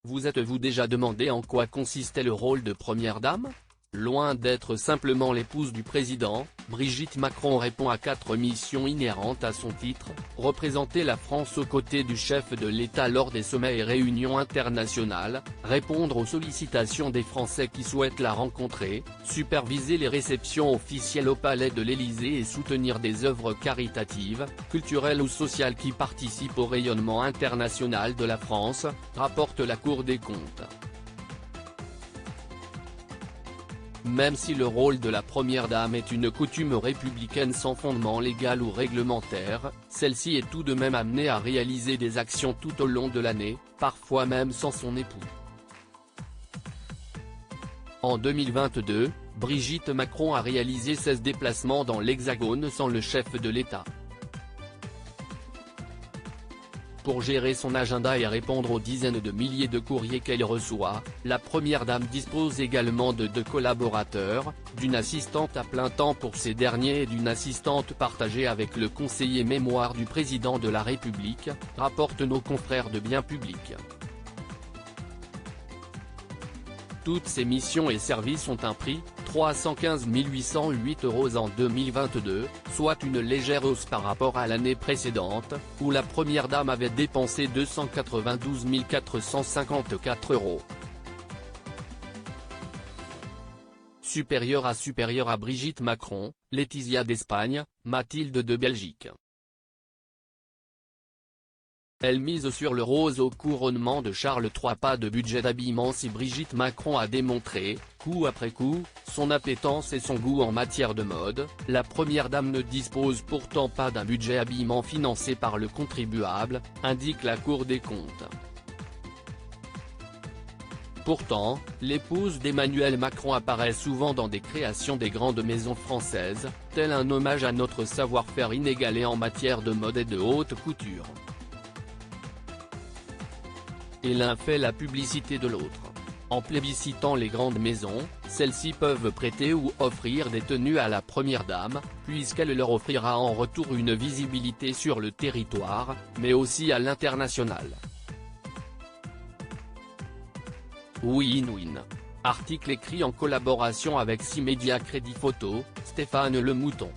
Vous êtes-vous déjà demandé en quoi consistait le rôle de première dame ? Loin d'être simplement l'épouse du président, Brigitte Macron répond à 4 missions inhérentes à son titre: représenter la France aux côtés du chef de l'État lors des sommets et réunions internationales, répondre aux sollicitations des Français qui souhaitent la rencontrer, superviser les réceptions officielles au palais de l'Élysée et soutenir des œuvres caritatives, culturelles ou sociales qui participent au rayonnement international de la France, rapporte la Cour des comptes. Même si le rôle de la première dame est une coutume républicaine sans fondement légal ou réglementaire, celle-ci est tout de même amenée à réaliser des actions tout au long de l'année, parfois même sans son époux. En 2022, Brigitte Macron a réalisé 16 déplacements dans l'Hexagone sans le chef de l'État. Pour gérer son agenda et répondre aux dizaines de milliers de courriers qu'elle reçoit, la première dame dispose également de 2 collaborateurs, d'une assistante à plein temps pour ces derniers et d'une assistante partagée avec le conseiller mémoire du président de la République, rapportent nos confrères de Bien Public. Toutes ces missions et services ont un prix, 315 808 € en 2022, soit une légère hausse par rapport à l'année précédente, où la première dame avait dépensé 292 454 €. Supérieure à Brigitte Macron, Laetitia d'Espagne, Mathilde de Belgique. Elle mise sur le rose au couronnement de Charles III. Pas de budget d'habillement si Brigitte Macron a démontré, coup après coup, son appétence et son goût en matière de mode, la première dame ne dispose pourtant pas d'un budget habillement financé par le contribuable, indique la Cour des comptes. Pourtant, l'épouse d'Emmanuel Macron apparaît souvent dans des créations des grandes maisons françaises, tel un hommage à notre savoir-faire inégalé en matière de mode et de haute couture. Et l'un fait la publicité de l'autre. En plébiscitant les grandes maisons, celles-ci peuvent prêter ou offrir des tenues à la première dame, puisqu'elle leur offrira en retour une visibilité sur le territoire, mais aussi à l'international. Win-win. Article écrit en collaboration avec 6 médias Crédit Photo, Stéphane Le Mouton.